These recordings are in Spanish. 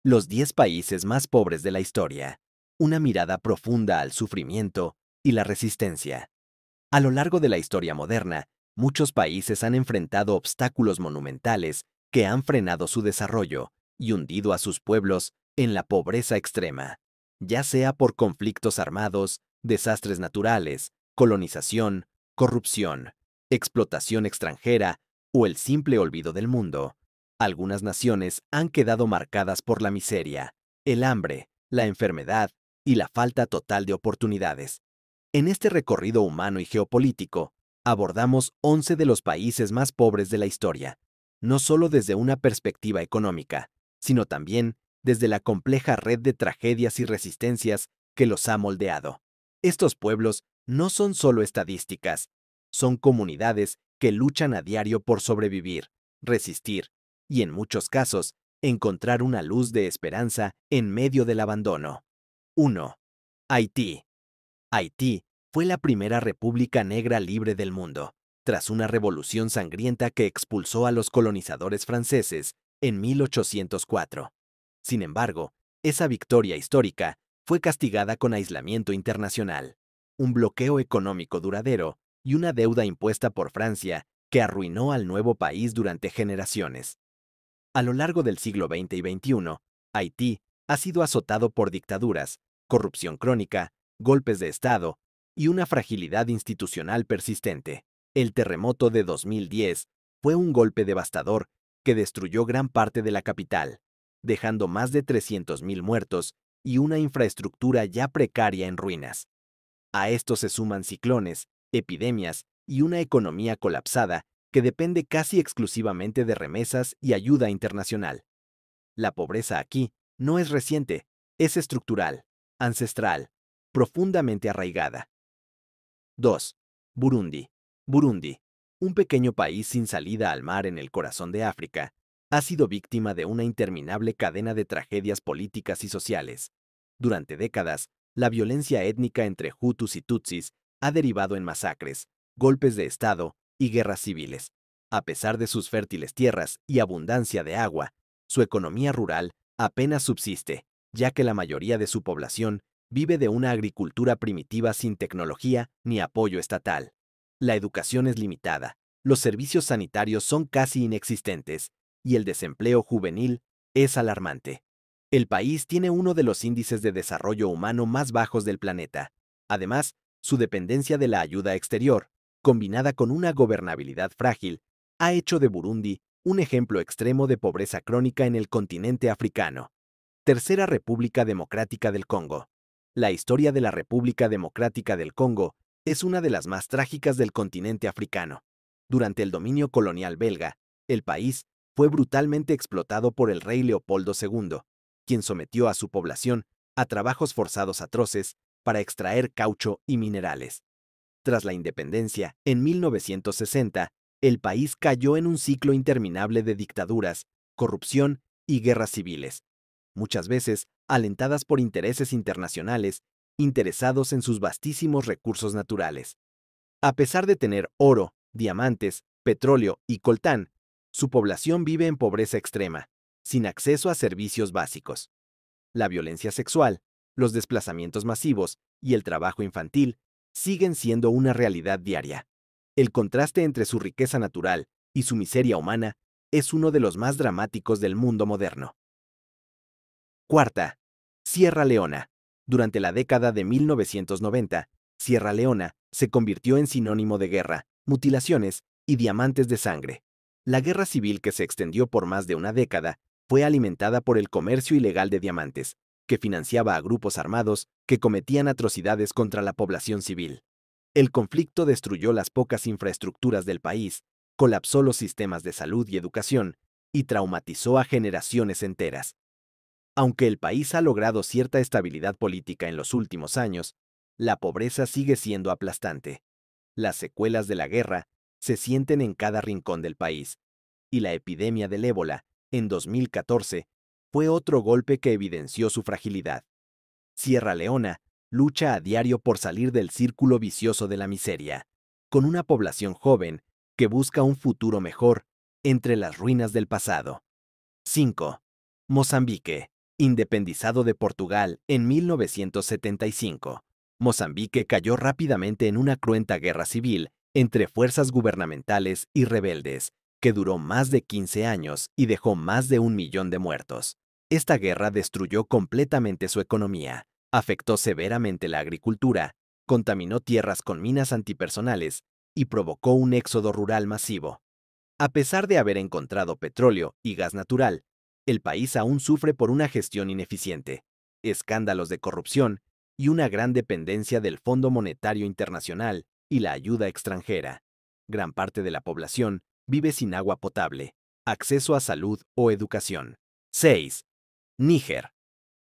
Los 10 países más pobres de la historia. Una mirada profunda al sufrimiento y la resistencia. A lo largo de la historia moderna, muchos países han enfrentado obstáculos monumentales que han frenado su desarrollo y hundido a sus pueblos en la pobreza extrema, ya sea por conflictos armados, desastres naturales, colonización, corrupción, explotación extranjera o el simple olvido del mundo. Algunas naciones han quedado marcadas por la miseria, el hambre, la enfermedad y la falta total de oportunidades. En este recorrido humano y geopolítico, abordamos 11 de los países más pobres de la historia, no solo desde una perspectiva económica, sino también desde la compleja red de tragedias y resistencias que los ha moldeado. Estos pueblos no son solo estadísticas, son comunidades que luchan a diario por sobrevivir, resistir y, en muchos casos, encontrar una luz de esperanza en medio del abandono. 1. Haití. Haití fue la primera república negra libre del mundo, tras una revolución sangrienta que expulsó a los colonizadores franceses en 1804. Sin embargo, esa victoria histórica fue castigada con aislamiento internacional, un bloqueo económico duradero y una deuda impuesta por Francia que arruinó al nuevo país durante generaciones. A lo largo del siglo XX y XXI, Haití ha sido azotado por dictaduras, corrupción crónica, golpes de Estado y una fragilidad institucional persistente. El terremoto de 2010 fue un golpe devastador que destruyó gran parte de la capital, dejando más de 300.000 muertos y una infraestructura ya precaria en ruinas. A esto se suman ciclones, epidemias y una economía colapsada que depende casi exclusivamente de remesas y ayuda internacional. La pobreza aquí no es reciente, es estructural, ancestral, profundamente arraigada. 2. Burundi. Burundi, un pequeño país sin salida al mar en el corazón de África, ha sido víctima de una interminable cadena de tragedias políticas y sociales. Durante décadas, la violencia étnica entre Hutus y Tutsis ha derivado en masacres, golpes de Estado y guerras civiles. A pesar de sus fértiles tierras y abundancia de agua, su economía rural apenas subsiste, ya que la mayoría de su población vive de una agricultura primitiva sin tecnología ni apoyo estatal. La educación es limitada, los servicios sanitarios son casi inexistentes y el desempleo juvenil es alarmante. El país tiene uno de los índices de desarrollo humano más bajos del planeta. Además, su dependencia de la ayuda exterior, combinada con una gobernabilidad frágil, ha hecho de Burundi un ejemplo extremo de pobreza crónica en el continente africano. Tercera República Democrática del Congo. La historia de la República Democrática del Congo es una de las más trágicas del continente africano. Durante el dominio colonial belga, el país fue brutalmente explotado por el rey Leopoldo II, quien sometió a su población a trabajos forzados atroces para extraer caucho y minerales. Tras la independencia, en 1960, el país cayó en un ciclo interminable de dictaduras, corrupción y guerras civiles, muchas veces alentadas por intereses internacionales interesados en sus vastísimos recursos naturales. A pesar de tener oro, diamantes, petróleo y coltán, su población vive en pobreza extrema, sin acceso a servicios básicos. La violencia sexual, los desplazamientos masivos y el trabajo infantil siguen siendo una realidad diaria. El contraste entre su riqueza natural y su miseria humana es uno de los más dramáticos del mundo moderno. Cuarta, Sierra Leona. Durante la década de 1990, Sierra Leona se convirtió en sinónimo de guerra, mutilaciones y diamantes de sangre. La guerra civil que se extendió por más de una década fue alimentada por el comercio ilegal de diamantes, que financiaba a grupos armados que cometían atrocidades contra la población civil. El conflicto destruyó las pocas infraestructuras del país, colapsó los sistemas de salud y educación y traumatizó a generaciones enteras. Aunque el país ha logrado cierta estabilidad política en los últimos años, la pobreza sigue siendo aplastante. Las secuelas de la guerra se sienten en cada rincón del país, y la epidemia del ébola, en 2014, fue otro golpe que evidenció su fragilidad. Sierra Leona lucha a diario por salir del círculo vicioso de la miseria, con una población joven que busca un futuro mejor entre las ruinas del pasado. 5. Mozambique. Independizado de Portugal en 1975, Mozambique cayó rápidamente en una cruenta guerra civil entre fuerzas gubernamentales y rebeldes, que duró más de 15 años y dejó más de 1 millón de muertos. Esta guerra destruyó completamente su economía, afectó severamente la agricultura, contaminó tierras con minas antipersonales y provocó un éxodo rural masivo. A pesar de haber encontrado petróleo y gas natural, el país aún sufre por una gestión ineficiente, escándalos de corrupción y una gran dependencia del Fondo Monetario Internacional y la ayuda extranjera. Gran parte de la población vive sin agua potable, acceso a salud o educación. 6. Níger.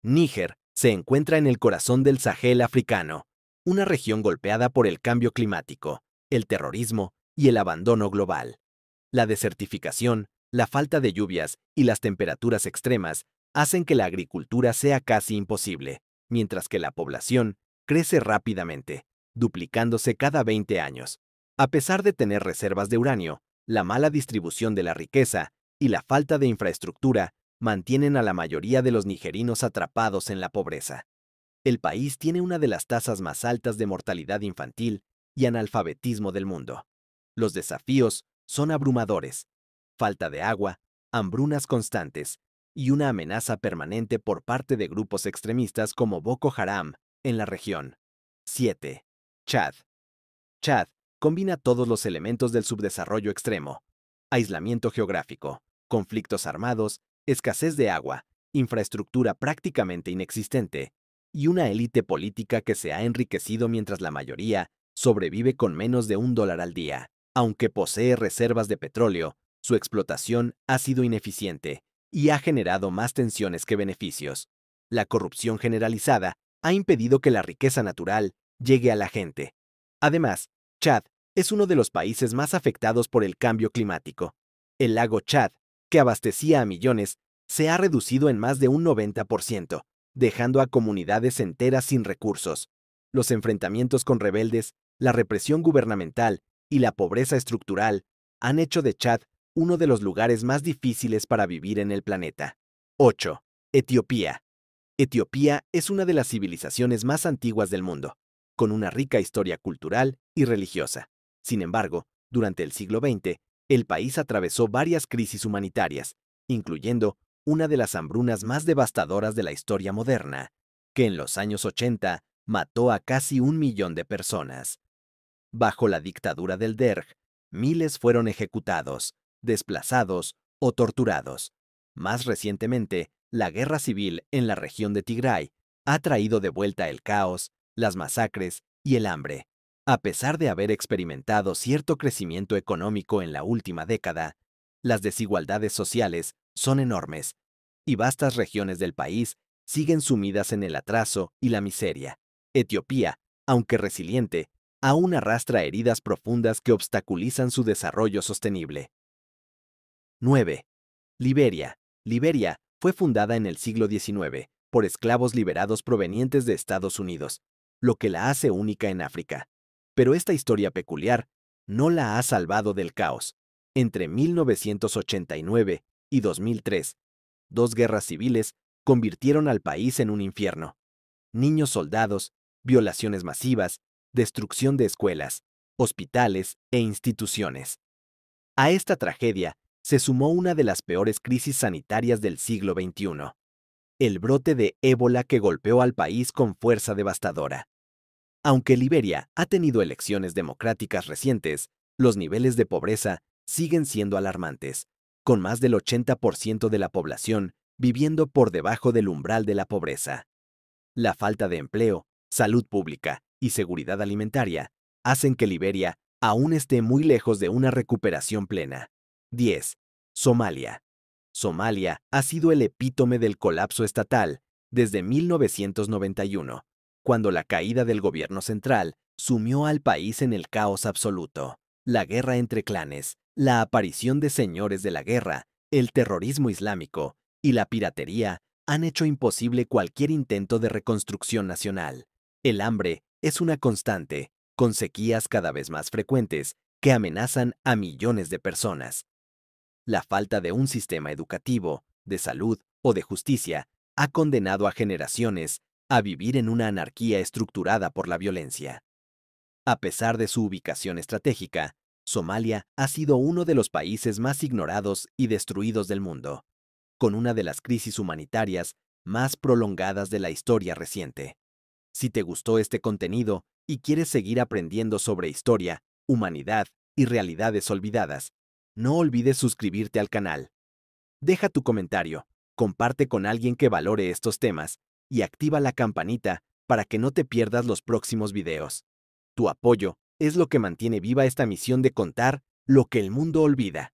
Níger se encuentra en el corazón del Sahel africano, una región golpeada por el cambio climático, el terrorismo y el abandono global. La desertificación, la falta de lluvias y las temperaturas extremas hacen que la agricultura sea casi imposible, mientras que la población crece rápidamente, duplicándose cada 20 años. A pesar de tener reservas de uranio, la mala distribución de la riqueza y la falta de infraestructura mantienen a la mayoría de los nigerinos atrapados en la pobreza. El país tiene una de las tasas más altas de mortalidad infantil y analfabetismo del mundo. Los desafíos son abrumadores: falta de agua, hambrunas constantes y una amenaza permanente por parte de grupos extremistas como Boko Haram en la región. 7. Chad. Chad combina todos los elementos del subdesarrollo extremo: aislamiento geográfico, conflictos armados, escasez de agua, infraestructura prácticamente inexistente y una élite política que se ha enriquecido mientras la mayoría sobrevive con menos de $1 al día. Aunque posee reservas de petróleo, su explotación ha sido ineficiente y ha generado más tensiones que beneficios. La corrupción generalizada ha impedido que la riqueza natural llegue a la gente. Además, Chad es uno de los países más afectados por el cambio climático. El lago Chad, que abastecía a millones, se ha reducido en más de un 90%, dejando a comunidades enteras sin recursos. Los enfrentamientos con rebeldes, la represión gubernamental y la pobreza estructural han hecho de Chad uno de los lugares más difíciles para vivir en el planeta. 8. Etiopía. Etiopía es una de las civilizaciones más antiguas del mundo, con una rica historia cultural y religiosa. Sin embargo, durante el siglo XX, el país atravesó varias crisis humanitarias, incluyendo una de las hambrunas más devastadoras de la historia moderna, que en los años 80 mató a casi 1 millón de personas. Bajo la dictadura del Derg, miles fueron ejecutados, desplazados o torturados. Más recientemente, la guerra civil en la región de Tigray ha traído de vuelta el caos, las masacres y el hambre. A pesar de haber experimentado cierto crecimiento económico en la última década, las desigualdades sociales son enormes y vastas regiones del país siguen sumidas en el atraso y la miseria. Etiopía, aunque resiliente, aún arrastra heridas profundas que obstaculizan su desarrollo sostenible. 9. Liberia. Liberia fue fundada en el siglo XIX por esclavos liberados provenientes de Estados Unidos, lo que la hace única en África. Pero esta historia peculiar no la ha salvado del caos. Entre 1989 y 2003, dos guerras civiles convirtieron al país en un infierno. Niños soldados, violaciones masivas, destrucción de escuelas, hospitales e instituciones. A esta tragedia se sumó una de las peores crisis sanitarias del siglo XXI, el brote de ébola que golpeó al país con fuerza devastadora. Aunque Liberia ha tenido elecciones democráticas recientes, los niveles de pobreza siguen siendo alarmantes, con más del 80% de la población viviendo por debajo del umbral de la pobreza. La falta de empleo, salud pública y seguridad alimentaria hacen que Liberia aún esté muy lejos de una recuperación plena. 10. Somalia. Somalia ha sido el epítome del colapso estatal desde 1991, cuando la caída del gobierno central sumió al país en el caos absoluto. La guerra entre clanes, la aparición de señores de la guerra, el terrorismo islámico y la piratería han hecho imposible cualquier intento de reconstrucción nacional. El hambre es una constante, con sequías cada vez más frecuentes que amenazan a millones de personas. La falta de un sistema educativo, de salud o de justicia ha condenado a generaciones a vivir en una anarquía estructurada por la violencia. A pesar de su ubicación estratégica, Somalia ha sido uno de los países más ignorados y destruidos del mundo, con una de las crisis humanitarias más prolongadas de la historia reciente. Si te gustó este contenido y quieres seguir aprendiendo sobre historia, humanidad y realidades olvidadas, no olvides suscribirte al canal. Deja tu comentario, comparte con alguien que valore estos temas y activa la campanita para que no te pierdas los próximos videos. Tu apoyo es lo que mantiene viva esta misión de contar lo que el mundo olvida.